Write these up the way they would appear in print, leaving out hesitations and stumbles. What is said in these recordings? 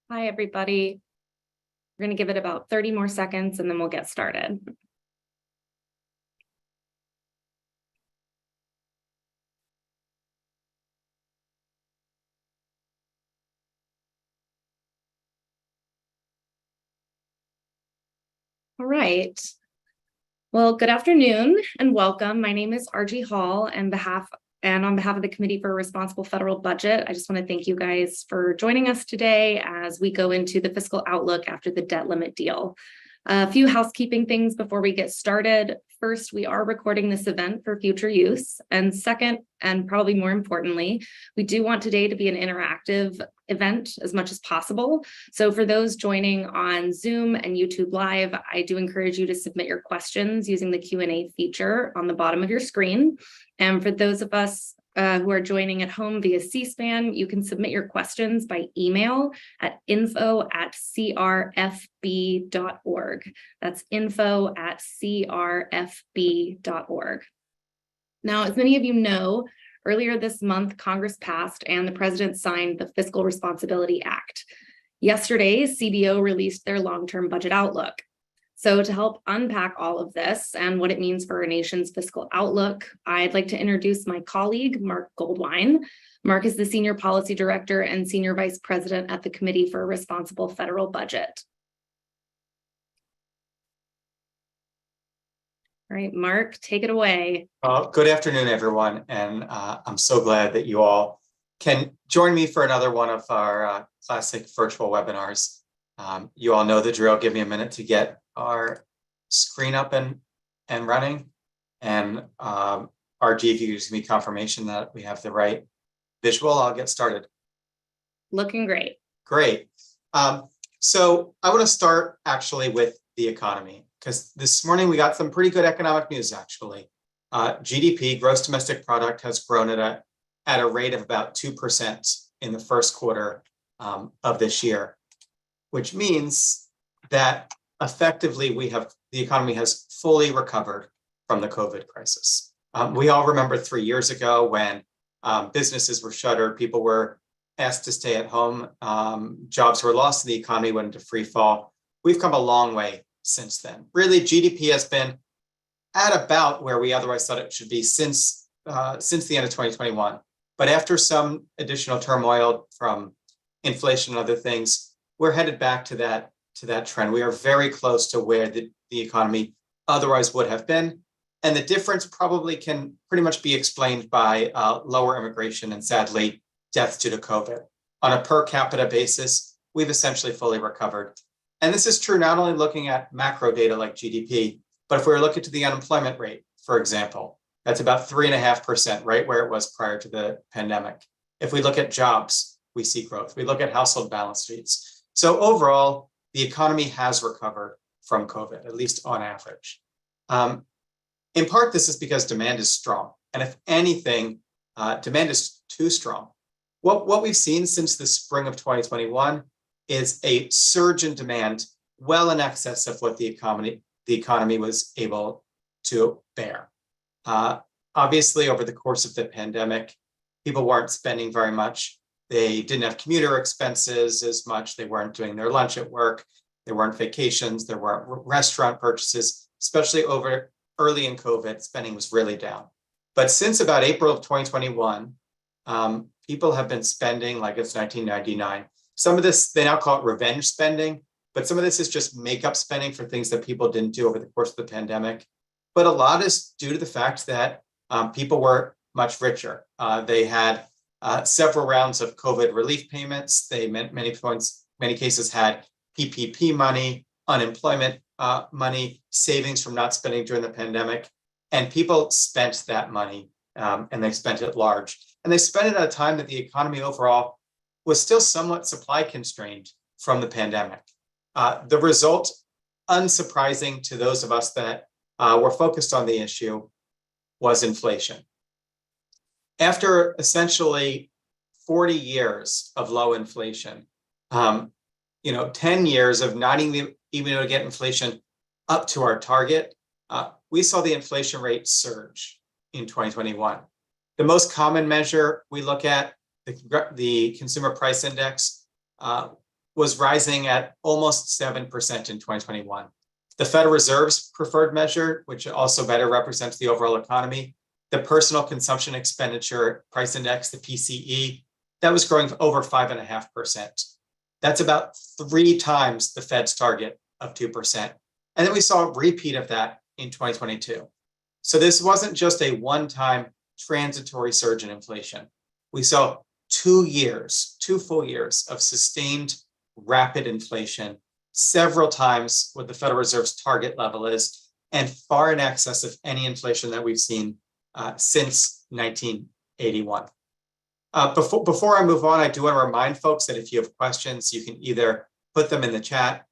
Hi, everybody. We're going to give it about 30 more seconds and then we'll get started. All right. Well, good afternoon and welcome. My name is RG Hall, and on behalf of the Committee for a Responsible Federal Budget, I just want to thank you guys for joining us today as we go into the fiscal outlook after the debt limit deal. A few housekeeping things before we get started. First, we are recording this event for future use. And second, and probably more importantly, we do want today to be an interactive event as much as possible. So for those joining on Zoom and YouTube Live, I do encourage you to submit your questions using the Q&A feature on the bottom of your screen. And for those of us who are joining at home via C-SPAN, you can submit your questions by email at info@crfb.org. That's info@crfb.org. Now, as many of you know, earlier this month, Congress passed and the president signed the Fiscal Responsibility Act. Yesterday, CBO released their long-term budget outlook. So to help unpack all of this and what it means for our nation's fiscal outlook, I'd like to introduce my colleague, Marc Goldwein. Marc is the Senior Policy Director and Senior Vice President at the Committee for a Responsible Federal Budget. All right, Marc, take it away. Good afternoon, everyone. And I'm so glad that you all can join me for another one of our classic virtual webinars. You all know the drill. Give me a minute to get our screen up and running. And RG, if you give me confirmation that we have the right visual, I'll get started. Looking great. Great. So I want to start actually with the economy, because this morning we got some pretty good economic news, actually. GDP, gross domestic product, has grown at a rate of about 2% in the first quarter of this year, which means that effectively the economy has fully recovered from the COVID crisis. We all remember 3 years ago when businesses were shuttered, people were asked to stay at home, jobs were lost, and the economy went into free fall. We've come a long way since then. Really, GDP has been at about where we otherwise thought it should be since the end of 2021. But after some additional turmoil from inflation and other things, we're headed back to that trend. We are very close to where the economy otherwise would have been. And the difference probably can pretty much be explained by lower immigration and, sadly, deaths due to COVID. On a per capita basis, we've essentially fully recovered. And this is true not only looking at macro data like GDP, but if we were looking to the unemployment rate, for example, that's about 3.5%, right where it was prior to the pandemic. If we look at jobs, we see growth. We look at household balance sheets. So overall, the economy has recovered from COVID, at least on average. In part, this is because demand is strong. And if anything, demand is too strong. What we've seen since the spring of 2021 is a surge in demand well in excess of what the economy was able to bear. Obviously, over the course of the pandemic, people weren't spending very much. They didn't have commuter expenses as much. They weren't doing their lunch at work. There weren't vacations. There weren't restaurant purchases, especially early in COVID, spending was really down. But since about April of 2021, people have been spending like it's 1999. Some of this, they now call it revenge spending, but some of this is just makeup spending for things that people didn't do over the course of the pandemic. But a lot is due to the fact that people were much richer. They had several rounds of COVID relief payments. They many cases had PPP money, unemployment money, savings from not spending during the pandemic. And people spent that money and they spent it large. And they spent it at a time that the economy overall was still somewhat supply constrained from the pandemic. The result, unsurprising to those of us that were focused on the issue, was inflation. After essentially 40 years of low inflation, 10 years of not even able to get inflation up to our target, we saw the inflation rate surge in 2021. The most common measure we look at, the Consumer Price Index, was rising at almost 7% in 2021. The Federal Reserve's preferred measure, which also better represents the overall economy, the Personal Consumption Expenditure Price Index, the PCE, that was growing over 5.5%. That's about 3 times the Fed's target of 2%. And then we saw a repeat of that in 2022. So this wasn't just a one-time transitory surge in inflation. We saw 2 full years of sustained rapid inflation, several times what the Federal Reserve's target level is, and far in excess of any inflation that we've seen since 1981. Before I move on, I do want to remind folks that if you have questions, you can either put them in the chat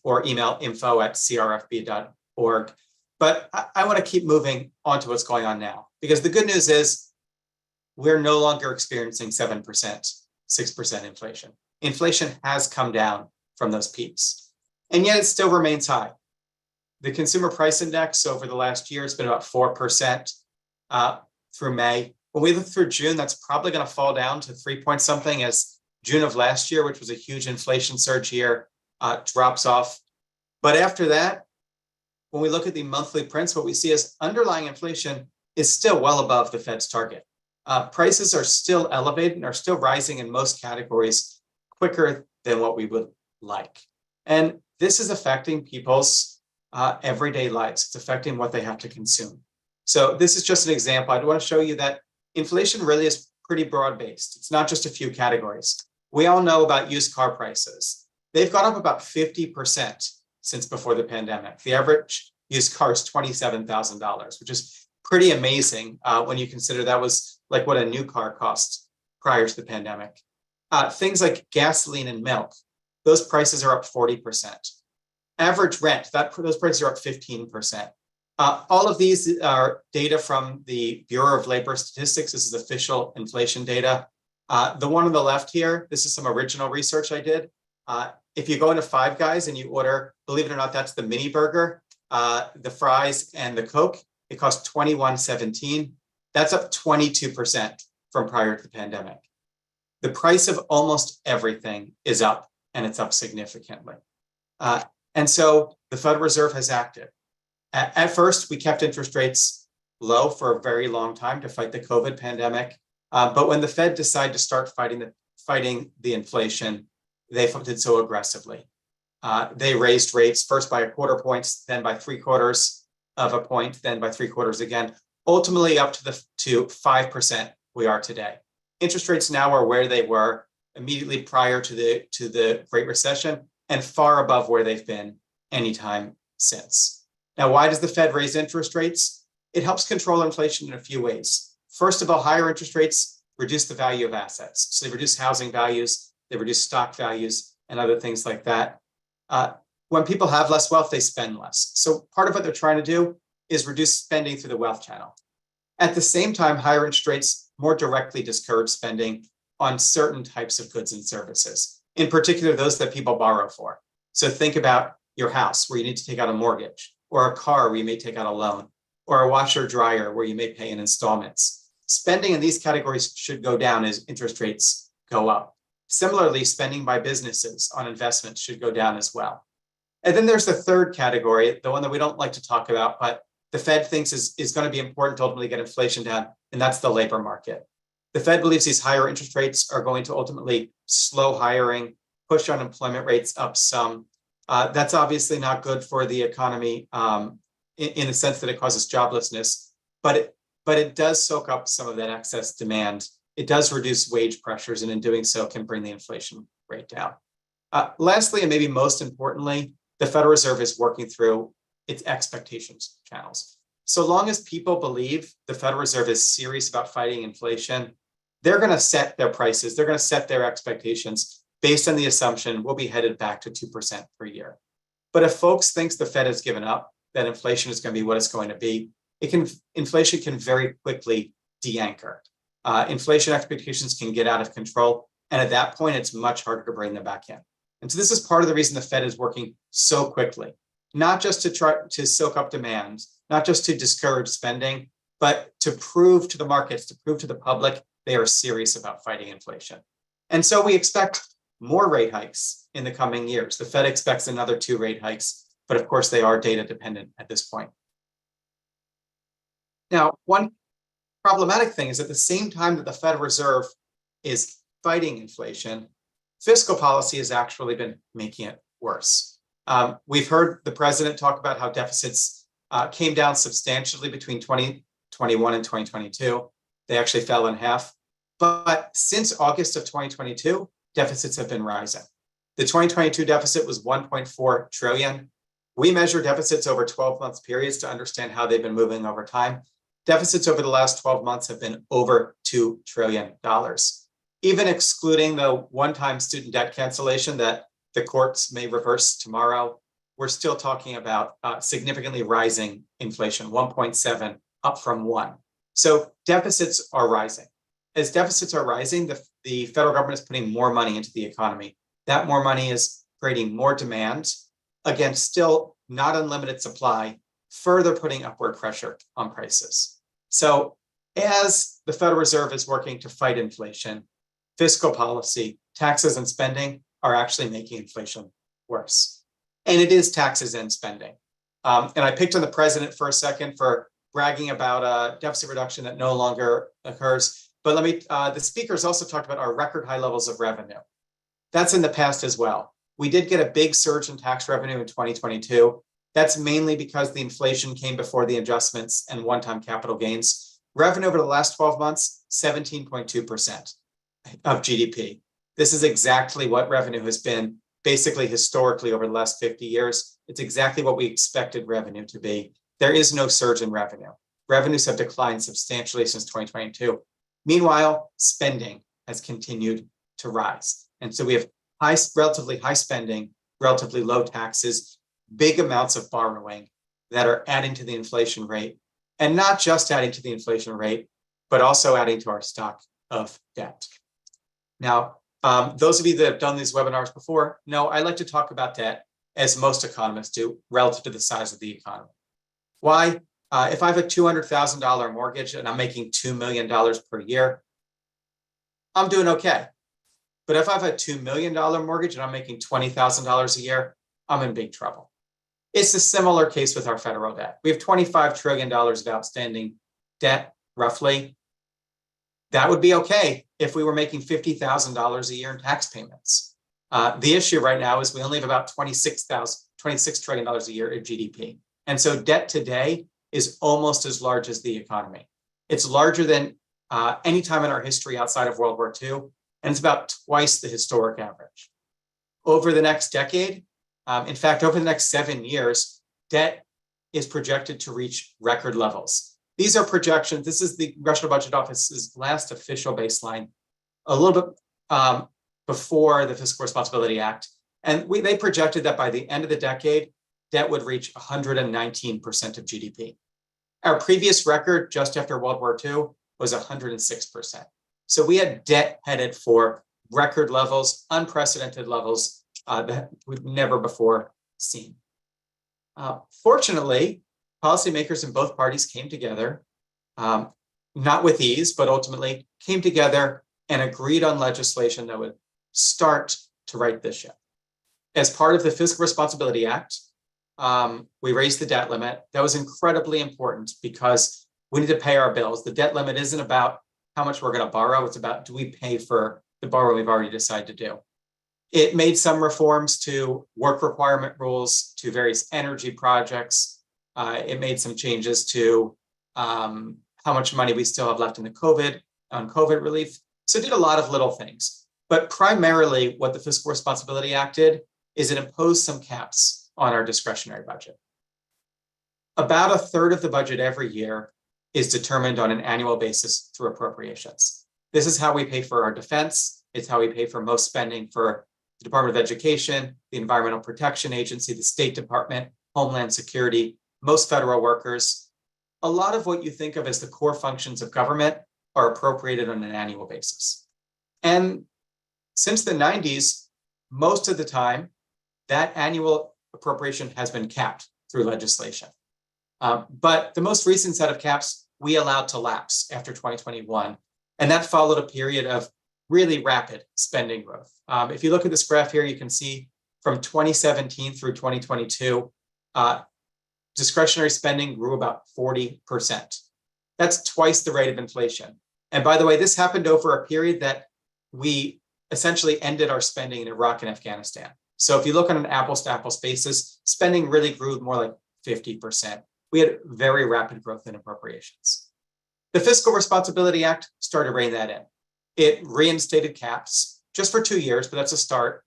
or email info@crfb.org. But I want to keep moving on to what's going on now, because the good news is we're no longer experiencing 7%, 6% inflation. Inflation has come down from those peaks, and yet it still remains high. The Consumer Price Index over the last year has been about 4% through May. When we look through June, that's probably going to fall down to 3 point something, as June of last year, which was a huge inflation surge year, drops off. But after that, when we look at the monthly prints, what we see is underlying inflation is still well above the Fed's target. Prices are still elevated and are still rising in most categories quicker than what we would like. And this is affecting people's everyday lives. It's affecting what they have to consume. So this is just an example. I want to show you that inflation really is pretty broad-based. It's not just a few categories. We all know about used car prices. They've gone up about 50% since before the pandemic. The average used car is $27,000, which is pretty amazing when you consider that was like what a new car cost prior to the pandemic. Things like gasoline and milk, those prices are up 40%. Average rent, those prices are up 15%. All of these are data from the Bureau of Labor Statistics. This is official inflation data. The one on the left here, this is some original research I did. If you go into Five Guys and you order, believe it or not, that's the mini burger, the fries and the Coke, it costs $21.17. That's up 22% from prior to the pandemic. The price of almost everything is up, and it's up significantly. And so the Federal Reserve has acted. At first, we kept interest rates low for a very long time to fight the COVID pandemic. But when the Fed decided to start fighting the inflation, they did so aggressively. They raised rates first by 1/4 point, then by 3/4 of a point, then by 3/4 again, ultimately up to 5% we are today. Interest rates now are where they were immediately prior to the Great Recession and far above where they've been anytime since. Now, why does the Fed raise interest rates? It helps control inflation in a few ways. First of all, higher interest rates reduce the value of assets. So they reduce housing values, they reduce stock values, and other things like that. When people have less wealth, they spend less. So part of what they're trying to do is reduce spending through the wealth channel. At the same time, higher interest rates more directly discourage spending on certain types of goods and services, in particular, those that people borrow for. So think about your house where you need to take out a mortgage, or a car where you may take out a loan, or a washer dryer where you may pay in installments. Spending in these categories should go down as interest rates go up. Similarly, spending by businesses on investments should go down as well. And then there's the third category, the one that we don't like to talk about, but the Fed thinks is going to be important to ultimately get inflation down, and that's the labor market. The Fed believes these higher interest rates are going to ultimately slow hiring, push unemployment rates up some. That's obviously not good for the economy in the sense that it causes joblessness, but it does soak up some of that excess demand. It does reduce wage pressures, and in doing so can bring the inflation rate down. Lastly, and maybe most importantly, the Federal Reserve is working through its expectations channels. So long as people believe the Federal Reserve is serious about fighting inflation, they're going to set their prices, they're going to set their expectations based on the assumption we'll be headed back to 2% per year. But if folks think the Fed has given up, that inflation is going to be what it's going to be, inflation can very quickly de-anchor. Inflation expectations can get out of control, and at that point, it's much harder to bring them back in. And so this is part of the reason the Fed is working so quickly, not just to try to soak up demand, not just to discourage spending, but to prove to the markets, to prove to the public they are serious about fighting inflation. And so we expect more rate hikes in the coming years. The Fed expects another 2 rate hikes, but of course they are data dependent at this point. Now, one problematic thing is at the same time that the Federal Reserve is fighting inflation, fiscal policy has actually been making it worse. We've heard the president talk about how deficits came down substantially between 2021 and 2022. They actually fell in half. But since August of 2022, deficits have been rising. The 2022 deficit was 1.4 trillion. We measure deficits over 12-month periods to understand how they've been moving over time. Deficits over the last 12 months have been over $2 trillion. Even excluding the one-time student debt cancellation that the courts may reverse tomorrow, we're still talking about significantly rising inflation, 1.7 up from 1. So deficits are rising. As deficits are rising, the federal government is putting more money into the economy. That more money is creating more demand, again, still not unlimited supply, further putting upward pressure on prices. So as the Federal Reserve is working to fight inflation, fiscal policy, taxes and spending are actually making inflation worse. And it is taxes and spending. And I picked on the president for a second for bragging about a deficit reduction that no longer occurs. But the speakers also talked about our record high levels of revenue. That's in the past as well. We did get a big surge in tax revenue in 2022. That's mainly because the inflation came before the adjustments and one-time capital gains. Revenue over the last 12 months, 17.2% of GDP. This is exactly what revenue has been basically historically over the last 50 years. It's exactly what we expected revenue to be. There is no surge in revenue. Revenues have declined substantially since 2022. Meanwhile, spending has continued to rise. And so we have relatively high spending, relatively low taxes, big amounts of borrowing that are adding to the inflation rate, and not just adding to the inflation rate, but also adding to our stock of debt. Now, those of you that have done these webinars before know I like to talk about debt as most economists do relative to the size of the economy. Why? If I have a $200,000 mortgage and I'm making $2 million per year, I'm doing okay. But if I have a $2 million mortgage and I'm making $20,000 a year, I'm in big trouble. It's a similar case with our federal debt. We have $25 trillion of outstanding debt, roughly. That would be okay if we were making $50,000 a year in tax payments. The issue right now is we only have about $26 trillion a year in GDP. And so debt today is almost as large as the economy. It's larger than any time in our history outside of World War II, and it's about twice the historic average. Over the next decade, in fact, over the next 7 years, debt is projected to reach record levels. These are projections. This is the Congressional Budget Office's last official baseline, a little bit before the Fiscal Responsibility Act. And they projected that by the end of the decade, debt would reach 119% of GDP. Our previous record just after World War II was 106%. So we had debt headed for record levels, unprecedented levels that we've never before seen. Fortunately, policymakers in both parties came together, not with ease, but ultimately came together and agreed on legislation that would start to right this ship. As part of the Fiscal Responsibility Act, we raised the debt limit. That was incredibly important because we need to pay our bills. The debt limit isn't about how much we're going to borrow. It's about, do we pay for the borrowing we've already decided to do? It made some reforms to work requirement rules, to various energy projects. It made some changes to how much money we still have left in the COVID relief. So it did a lot of little things. But primarily what the Fiscal Responsibility Act did is it imposed some caps on our discretionary budget. About a third of the budget every year is determined on an annual basis through appropriations. This is how we pay for our defense. It's how we pay for most spending for the Department of Education, the Environmental Protection Agency, the State Department, Homeland Security, most federal workers. A lot of what you think of as the core functions of government are appropriated on an annual basis. And since the 90s, most of the time, that annual appropriation has been capped through legislation. But the most recent set of caps we allowed to lapse after 2021. And that followed a period of really rapid spending growth. If you look at this graph here, you can see from 2017 through 2022, discretionary spending grew about 40%. That's twice the rate of inflation. And by the way, this happened over a period that we essentially ended our spending in Iraq and Afghanistan. So if you look on an apples to apples basis, spending really grew more like 50%. We had very rapid growth in appropriations. The Fiscal Responsibility Act started reining that in. It reinstated caps just for 2 years, but that's a start.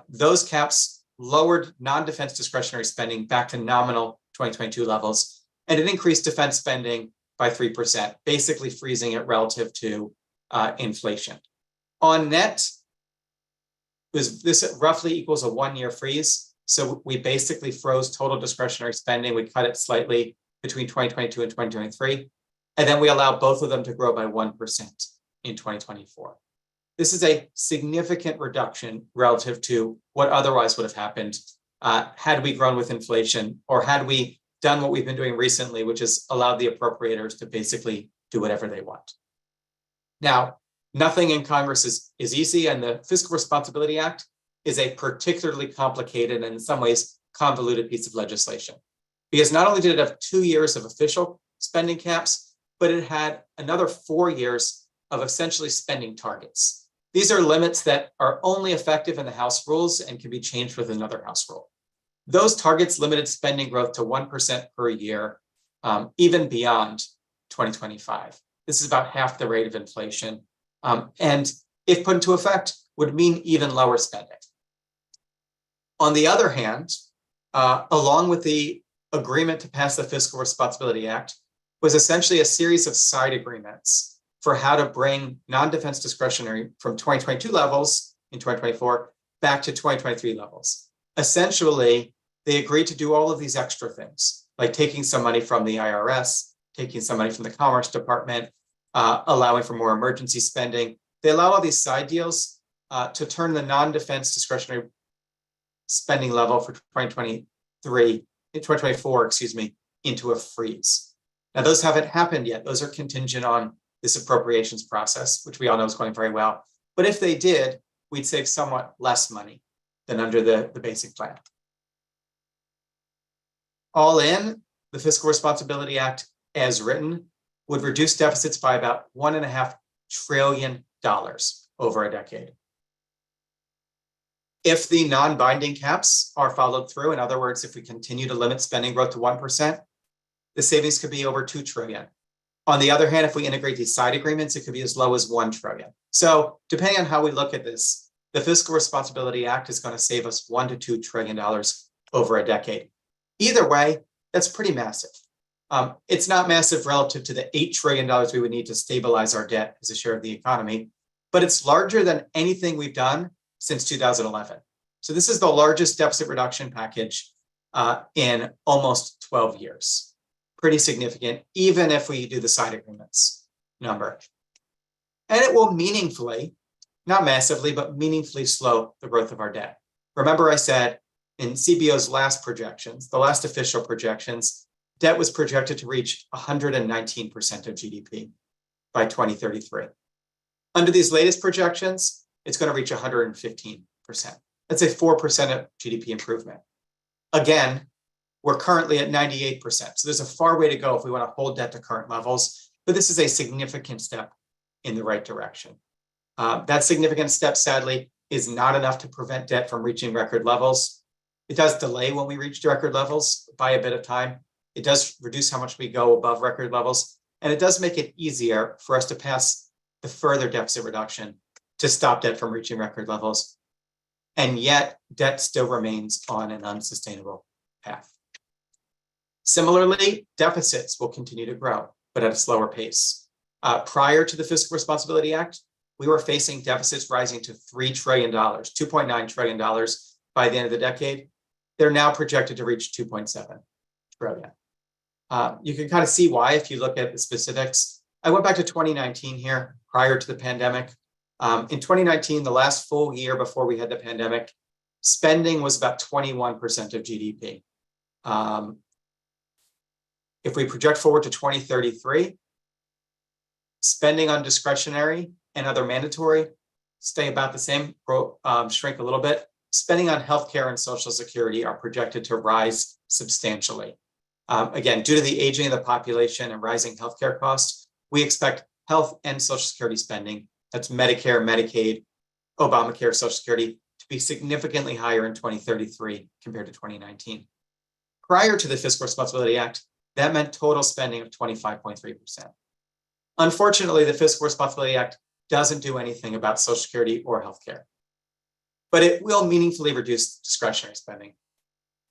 Those caps lowered non-defense discretionary spending back to nominal 2022 levels, and it increased defense spending by 3%, basically freezing it relative to inflation. On net, this roughly equals a 1-year freeze. So we basically froze total discretionary spending. We cut it slightly between 2022 and 2023. And then we allow both of them to grow by 1% in 2024. This is a significant reduction relative to what otherwise would have happened had we grown with inflation, or had we done what we've been doing recently, which is allowed the appropriators to basically do whatever they want. Now, nothing in Congress is easy, and the Fiscal Responsibility Act is a particularly complicated and in some ways convoluted piece of legislation. Because not only did it have 2 years of official spending caps, but it had another 4 years of essentially spending targets. These are limits that are only effective in the House rules and can be changed with another House rule. Those targets limited spending growth to 1% per year, even beyond 2025. This is about half the rate of inflation. And if put into effect, would mean even lower spending. On the other hand, along with the agreement to pass the Fiscal Responsibility Act was essentially a series of side agreements for how to bring non-defense discretionary from 2022 levels in 2024 back to 2023 levels. Essentially, they agreed to do all of these extra things, like taking some money from the IRS, taking some money from the Commerce Department, allowing for more emergency spending. They allowed all these side deals to turn the non-defense discretionary spending level for 2024, into a freeze. Now, those haven't happened yet. Those are contingent on this appropriations process, which we all know is going very well. But if they did, we'd save somewhat less money than under the basic plan. All in, the Fiscal Responsibility Act, as written, would reduce deficits by about $1.5 trillion over a decade. If the non-binding caps are followed through, in other words, if we continue to limit spending growth to 1%, the savings could be over $2 trillion. On the other hand, if we integrate these side agreements, it could be as low as $1 trillion. So depending on how we look at this, the Fiscal Responsibility Act is going to save us $1 to $2 trillion over a decade. Either way, that's pretty massive. It's not massive relative to the $8 trillion we would need to stabilize our debt as a share of the economy, but it's larger than anything we've done since 2011. So this is the largest deficit reduction package in almost 12 years. Pretty significant, even if we do the side agreements number. And it will meaningfully, not massively, but meaningfully slow the growth of our debt. Remember I said in CBO's last projections, the last official projections, debt was projected to reach 119% of GDP by 2033. Under these latest projections, it's going to reach 115%. That's a 4% of GDP improvement. Again, we're currently at 98%. So there's a far way to go if we want to hold debt to current levels, but this is a significant step in the right direction. That significant step, sadly, is not enough to prevent debt from reaching record levels. It does delay when we reach record levels by a bit of time. It does reduce how much we go above record levels, and it does make it easier for us to pass the further deficit reduction to stop debt from reaching record levels. And yet, debt still remains on an unsustainable path. Similarly, deficits will continue to grow, but at a slower pace. Prior to the Fiscal Responsibility Act, we were facing deficits rising to $3 trillion, $2.9 trillion by the end of the decade. They're now projected to reach $2.7 trillion. You can kind of see why if you look at the specifics. I went back to 2019 here, prior to the pandemic. In 2019, the last full year before we had the pandemic, spending was about 21% of GDP. If we project forward to 2033, spending on discretionary and other mandatory stay about the same, shrink a little bit. Spending on healthcare and Social Security are projected to rise substantially. Again, due to the aging of the population and rising healthcare costs, we expect health and Social Security spending, that's Medicare, Medicaid, Obamacare, Social Security, to be significantly higher in 2033 compared to 2019. Prior to the Fiscal Responsibility Act, that meant total spending of 25.3%. Unfortunately, the Fiscal Responsibility Act doesn't do anything about Social Security or healthcare, but it will meaningfully reduce discretionary spending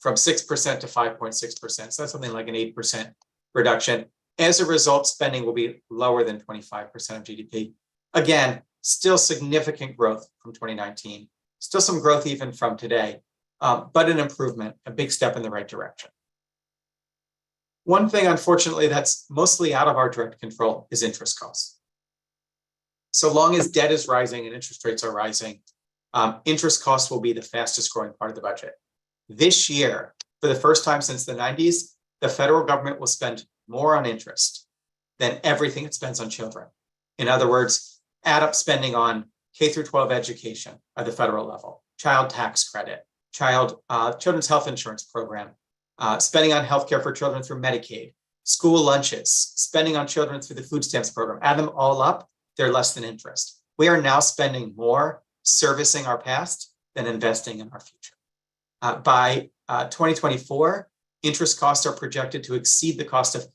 from 6% to 5.6%. So that's something like an 8% reduction. As a result, spending will be lower than 25% of GDP. Again, still significant growth from 2019, still some growth even from today, but an improvement, a big step in the right direction. One thing, unfortunately, that's mostly out of our direct control is interest costs. So long as debt is rising and interest rates are rising, interest costs will be the fastest growing part of the budget. This year, for the first time since the 90s, the federal government will spend more on interest than everything it spends on children. In other words, add up spending on K through 12 education at the federal level, child tax credit, children's health insurance program, spending on healthcare for children through Medicaid, school lunches, spending on children through the food stamps program. Add them all up, they're less than interest. We are now spending more servicing our past than investing in our future. By 2024, interest costs are projected to exceed the cost of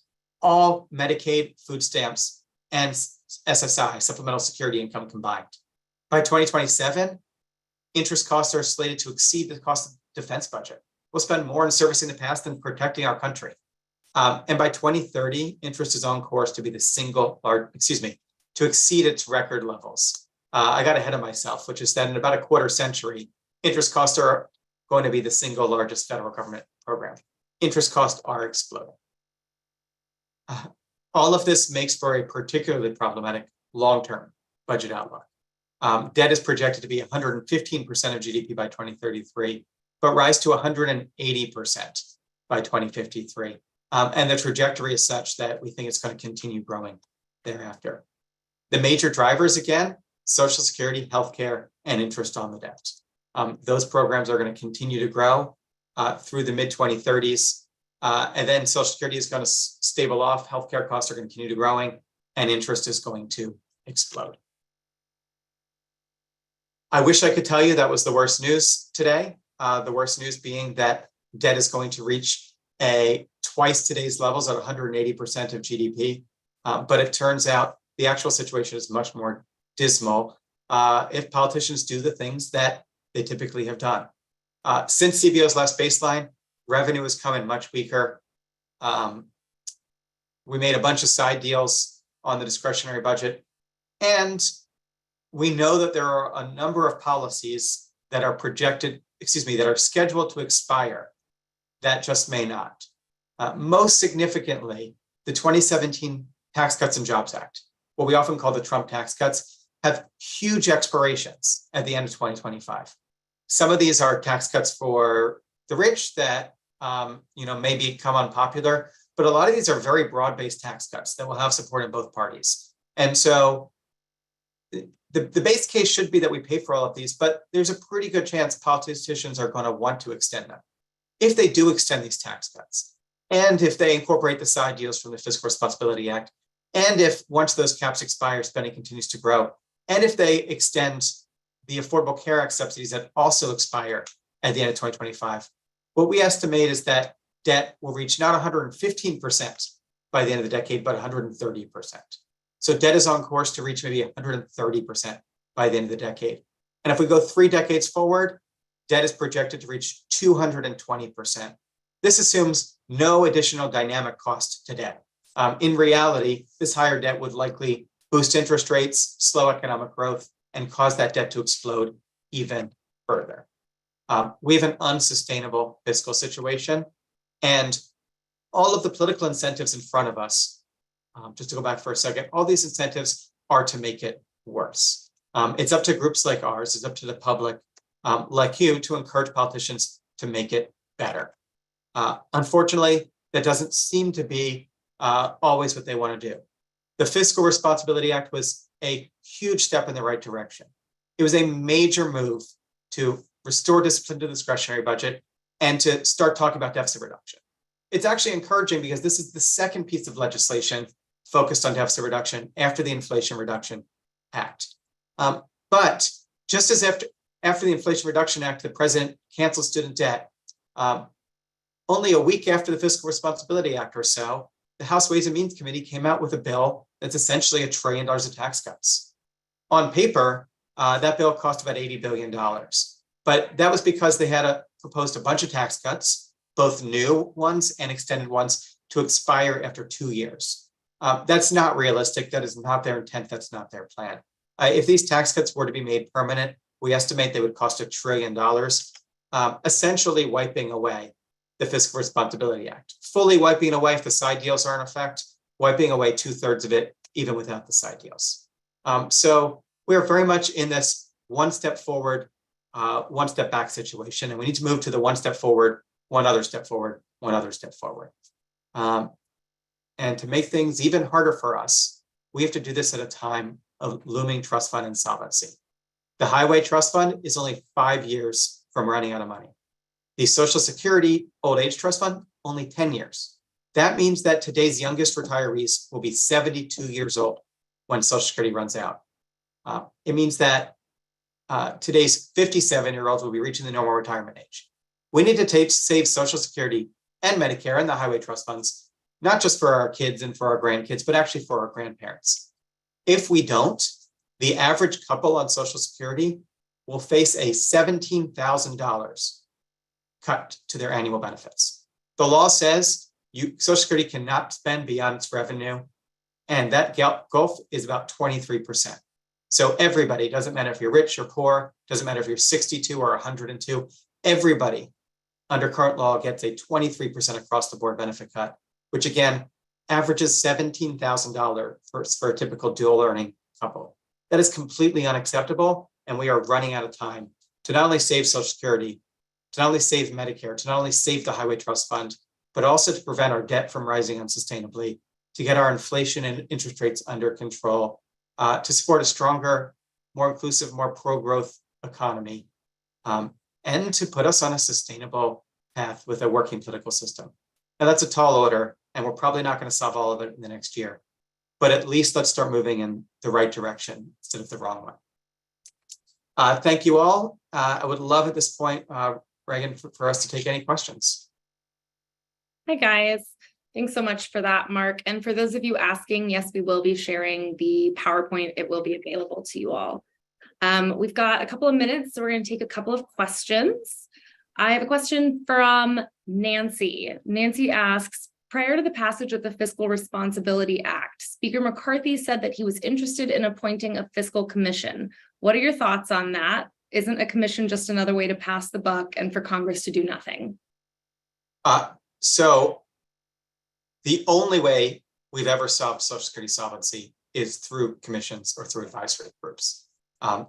all Medicaid, food stamps, and SSI, supplemental security income combined. By 2027, interest costs are slated to exceed the cost of the defense budget. We'll spend more in servicing the past than protecting our country. And by 2030, interest is on course to be to exceed its record levels. I got ahead of myself, which is that in about a quarter century, interest costs are going to be the single largest federal government program. Interest costs are exploding. All of this makes for a particularly problematic long-term budget outlook. Debt is projected to be 115% of GDP by 2033, but rise to 180% by 2053. And the trajectory is such that we think it's going to continue growing thereafter. The major drivers, again, Social Security, healthcare, and interest on the debt. Those programs are going to continue to grow through the mid-2030s. And then Social Security is going to stable off, healthcare costs are going to continue to growing, and interest is going to explode. I wish I could tell you that was the worst news today. The worst news being that debt is going to reach twice today's levels at 180% of GDP. But it turns out the actual situation is much more dismal if politicians do the things that they typically have done. Since CBO's last baseline, revenue has come in much weaker. We made a bunch of side deals on the discretionary budget. And we know that there are a number of policies that are that are scheduled to expire that just may not. Most significantly, the 2017 Tax Cuts and Jobs Act, what we often call the Trump tax cuts, have huge expirations at the end of 2025. Some of these are tax cuts for the rich that may become unpopular, but a lot of these are very broad-based tax cuts that will have support in both parties. And so the base case should be that we pay for all of these, but there's a pretty good chance politicians are going to want to extend them. If they do extend these tax cuts, and if they incorporate the side deals from the Fiscal Responsibility Act, and if once those caps expire, spending continues to grow, and if they extend the Affordable Care Act subsidies that also expire at the end of 2025, what we estimate is that debt will reach not 115% by the end of the decade, but 130%. So debt is on course to reach maybe 130% by the end of the decade. And if we go 3 decades forward, debt is projected to reach 220%. This assumes no additional dynamic cost to debt. In reality, this higher debt would likely boost interest rates, slow economic growth, and cause that debt to explode even further. We have an unsustainable fiscal situation, and all of the political incentives in front of us, just to go back for a second, all these incentives are to make it worse. It's up to groups like ours, it's up to the public like you to encourage politicians to make it better. Unfortunately, that doesn't seem to be always what they want to do. The Fiscal Responsibility Act was a huge step in the right direction. It was a major move to restore discipline to the discretionary budget and to start talking about deficit reduction. It's actually encouraging because this is the second piece of legislation focused on deficit reduction after the Inflation Reduction Act. But just as after the Inflation Reduction Act, the president canceled student debt, only a week after the Fiscal Responsibility Act or so, the House Ways and Means Committee came out with a bill that's essentially $1 trillion of tax cuts. On paper, that bill cost about $80 billion. But that was because they had proposed a bunch of tax cuts, both new ones and extended ones, to expire after 2 years. That's not realistic. That is not their intent. That's not their plan. If these tax cuts were to be made permanent, we estimate they would cost $1 trillion, essentially wiping away the Fiscal Responsibility Act, fully wiping it away if the side deals are in effect, wiping away 2/3 of it, even without the side deals. So we're very much in this one step forward, one step back situation, and we need to move to the one step forward, one other step forward, one other step forward. And to make things even harder for us, we have to do this at a time of looming trust fund insolvency. The Highway Trust Fund is only 5 years from running out of money. The Social Security Old Age Trust Fund, only 10 years. That means that today's youngest retirees will be 72 years old when Social Security runs out. It means that today's 57-year-olds will be reaching the normal retirement age. We need to save Social Security and Medicare and the Highway Trust Funds, not just for our kids and for our grandkids, but actually for our grandparents. If we don't, the average couple on Social Security will face a $17,000 cut to their annual benefits. The law says Social Security cannot spend beyond its revenue, and that gulf is about 23%. So everybody, doesn't matter if you're rich or poor, doesn't matter if you're 62 or 102, everybody under current law gets a 23% across the board benefit cut, which again averages $17,000 for a typical dual earning couple. That is completely unacceptable, and we are running out of time to not only save Social Security, to not only save Medicare, to not only save the Highway Trust Fund, but also to prevent our debt from rising unsustainably, to get our inflation and interest rates under control, to support a stronger, more inclusive, more pro-growth economy, and to put us on a sustainable path with a working political system. Now, that's a tall order, and we're probably not going to solve all of it in the next year, but at least let's start moving in the right direction instead of the wrong one. Thank you all. I would love at this point, Reagan, for us to take any questions. Hi, guys. Thanks so much for that, Mark. And for those of you asking, yes, we will be sharing the PowerPoint. It will be available to you all. We've got a couple of minutes, so we're going to take a couple of questions. I have a question from Nancy. Nancy asks, prior to the passage of the Fiscal Responsibility Act, Speaker McCarthy said that he was interested in appointing a fiscal commission. What are your thoughts on that? Isn't a commission just another way to pass the buck and for Congress to do nothing? So the only way we've ever solved Social Security solvency is through commissions or through advisory groups.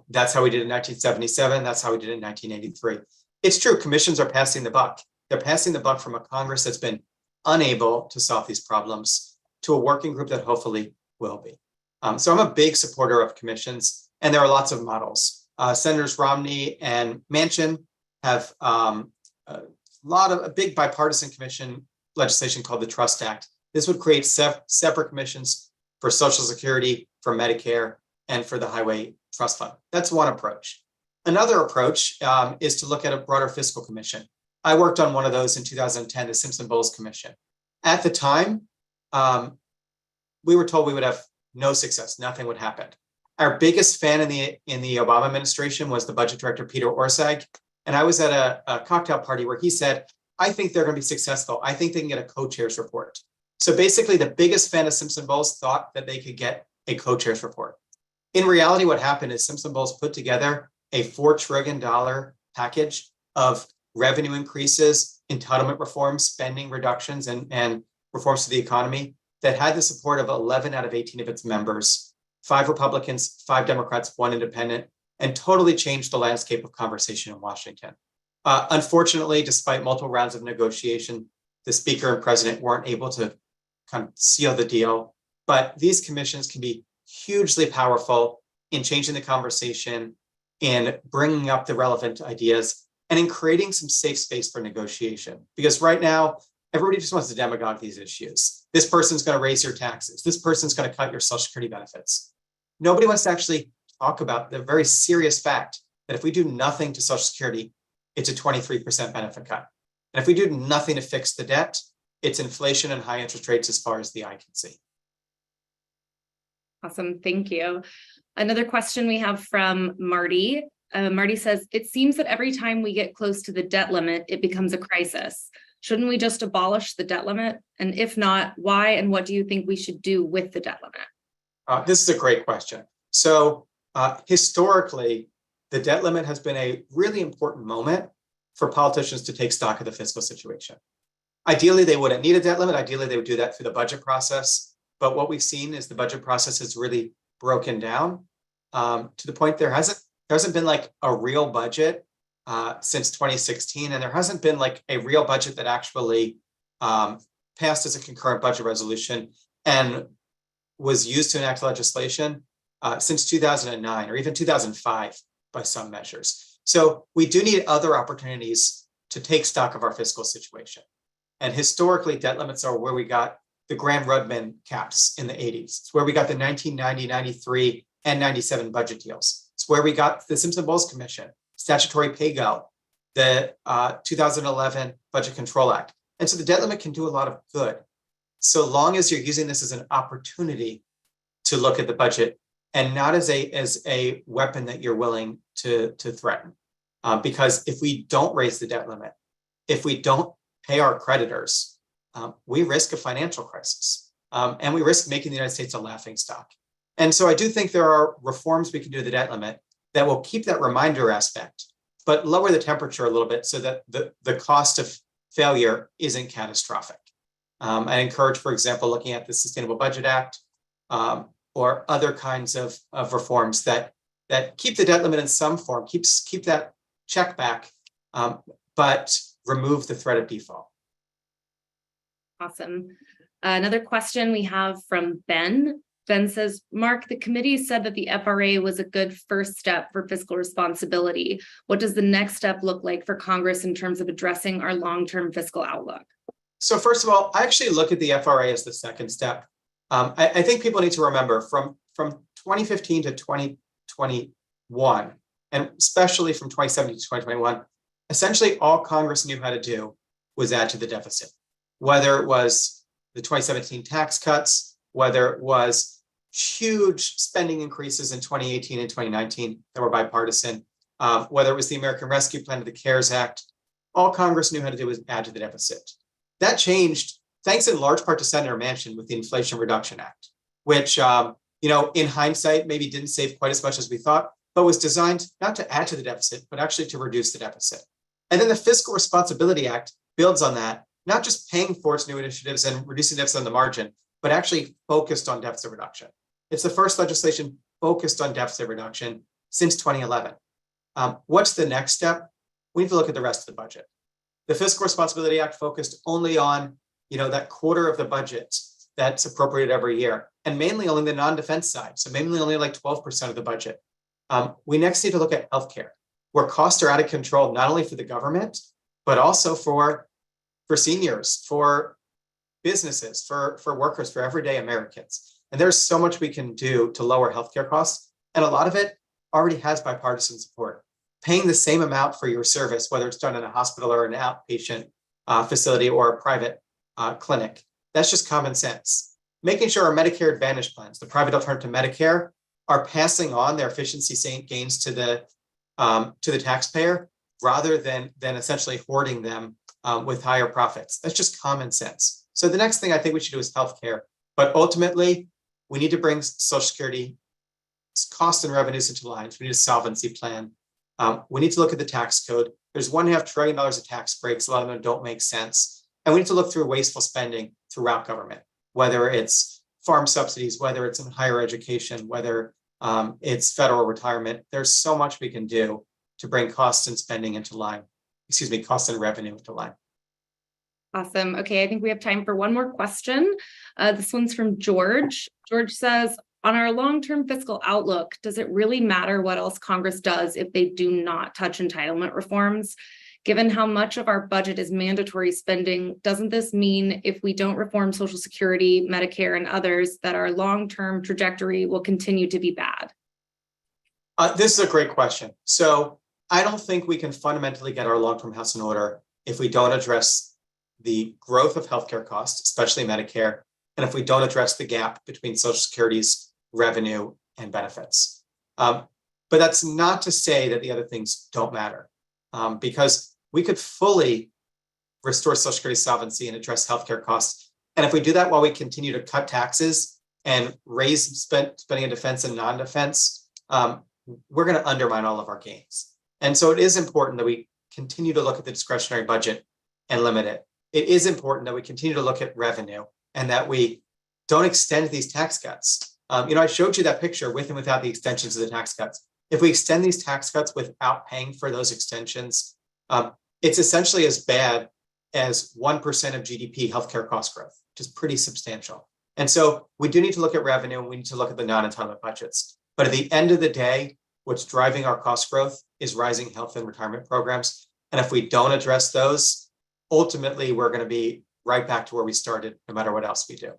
That's how we did in 1977. That's how we did in 1983. It's true, commissions are passing the buck. They're passing the buck from a Congress that's been unable to solve these problems to a working group that hopefully will be. So I'm a big supporter of commissions, and there are lots of models. Senators Romney and Manchin have a big bipartisan commission legislation called the Trust Act. This would create separate commissions for Social Security, for Medicare, and for the Highway Trust Fund. That's one approach. Another approach is to look at a broader fiscal commission. I worked on one of those in 2010, the Simpson-Bowles Commission. At the time, we were told we would have no success, nothing would happen. Our biggest fan in the Obama administration was the budget director, Peter Orszag. And I was at a cocktail party where he said, I think they're going to be successful. I think they can get a co-chair's report. So basically, the biggest fan of Simpson-Bowles thought that they could get a co-chair's report. In reality, what happened is Simpson-Bowles put together a $4 trillion package of revenue increases, entitlement reforms, spending reductions, and reforms to the economy that had the support of 11 out of 18 of its members, 5 Republicans, 5 Democrats, 1 independent, and totally changed the landscape of conversation in Washington. Unfortunately, despite multiple rounds of negotiation, the speaker and president weren't able to kind of seal the deal. But these commissions can be hugely powerful in changing the conversation, in bringing up the relevant ideas and in creating some safe space for negotiation. Because right now, everybody just wants to demagogue these issues. This person's going to raise your taxes. This person's going to cut your Social Security benefits. Nobody wants to actually talk about the very serious fact that if we do nothing to Social Security, it's a 23% benefit cut. And if we do nothing to fix the debt, it's inflation and high interest rates as far as the eye can see. Awesome, thank you. Another question we have from Marty. Marty says, it seems that every time we get close to the debt limit, it becomes a crisis. Shouldn't we just abolish the debt limit? And if not, why and what do you think we should do with the debt limit? This is a great question. So historically, the debt limit has been a really important moment for politicians to take stock of the fiscal situation. Ideally, they wouldn't need a debt limit. Ideally, they would do that through the budget process. But what we've seen is the budget process has really broken down to the point there hasn't been like a real budget since 2016, and there hasn't been like a real budget that actually passed as a concurrent budget resolution and was used to enact legislation since 2009 or even 2005 by some measures. So we do need other opportunities to take stock of our fiscal situation. And historically, debt limits are where we got the Graham-Rudman caps in the 80s. It's where we got the 1990, 93, and 97 budget deals. It's where we got the Simpson-Bowles Commission, statutory pay-go, the 2011 Budget Control Act. And so the debt limit can do a lot of good, so long as you're using this as an opportunity to look at the budget and not as a weapon that you're willing to threaten. Because if we don't raise the debt limit, if we don't pay our creditors, we risk a financial crisis, and we risk making the United States a laughingstock. And so I do think there are reforms we can do to the debt limit that will keep that reminder aspect, but lower the temperature a little bit so that the cost of failure isn't catastrophic. I encourage, for example, looking at the Sustainable Budget Act or other kinds of reforms that keep the debt limit in some form, keep that check back, but remove the threat of default. Awesome. Another question we have from Ben. Ben says, Mark, the committee said that the FRA was a good first step for fiscal responsibility. What does the next step look like for Congress in terms of addressing our long-term fiscal outlook? So first of all, I actually look at the FRA as the second step. I think people need to remember from 2015 to 2021, and especially from 2017 to 2021, essentially all Congress knew how to do was add to the deficit, whether it was the 2017 tax cuts, whether it was huge spending increases in 2018 and 2019 that were bipartisan, whether it was the American Rescue Plan or the CARES Act, all Congress knew how to do was add to the deficit. That changed thanks in large part to Senator Manchin with the Inflation Reduction Act, which, in hindsight, maybe didn't save quite as much as we thought, but was designed not to add to the deficit, but actually to reduce the deficit. And then the Fiscal Responsibility Act builds on that, not just paying for its new initiatives and reducing deficit on the margin, but actually focused on deficit reduction. It's the first legislation focused on deficit reduction since 2011. What's the next step? We need to look at the rest of the budget. The Fiscal Responsibility Act focused only on, that quarter of the budget that's appropriated every year, and mainly only the non-defense side. So mainly only like 12% of the budget. We next need to look at healthcare, where costs are out of control, not only for the government, but also for seniors, for businesses, for workers, for everyday Americans. And there's so much we can do to lower healthcare costs. And a lot of it already has bipartisan support. Paying the same amount for your service, whether it's done in a hospital or an outpatient facility or a private clinic, that's just common sense. Making sure our Medicare Advantage plans, the private alternative to Medicare, are passing on their efficiency gains to the taxpayer rather than essentially hoarding them with higher profits. That's just common sense. So the next thing I think we should do is healthcare, but ultimately we need to bring Social Security costs and revenues into lines. We need a solvency plan. We need to look at the tax code. There's $1.5 trillion of tax breaks. A lot of them don't make sense. And we need to look through wasteful spending throughout government, whether it's farm subsidies, whether it's in higher education, whether it's federal retirement. There's so much we can do to bring costs and spending into line, costs and revenue into line. Awesome. Okay, I think we have time for one more question. This one's from George. George says, On our long-term fiscal outlook, does it really matter what else Congress does if they do not touch entitlement reforms? Given how much of our budget is mandatory spending, doesn't this mean if we don't reform Social Security, Medicare, and others, that our long-term trajectory will continue to be bad? This is a great question. So I don't think we can fundamentally get our long-term house in order if we don't address the growth of healthcare costs, especially Medicare, and if we don't address the gap between Social Security's revenue and benefits. But that's not to say that the other things don't matter, because we could fully restore Social Security solvency and address healthcare costs. And if we do that while we continue to cut taxes and raise spending in defense and non-defense, we're going to undermine all of our gains. And so it is important that we continue to look at the discretionary budget and limit it. It is important that we continue to look at revenue and that we don't extend these tax cuts. I showed you that picture with and without the extensions of the tax cuts. If we extend these tax cuts without paying for those extensions, it's essentially as bad as 1% of GDP healthcare cost growth, which is pretty substantial. And so we do need to look at revenue and we need to look at the non-entitlement budgets. But at the end of the day, what's driving our cost growth is rising health and retirement programs. And if we don't address those, ultimately, we're going to be right back to where we started, no matter what else we do.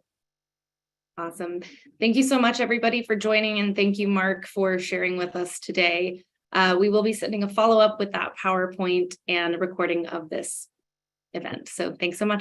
Awesome. Thank you so much, everybody, for joining. And thank you, Marc, for sharing with us today. We will be sending a follow-up with that PowerPoint and a recording of this event. So thanks so much, everybody.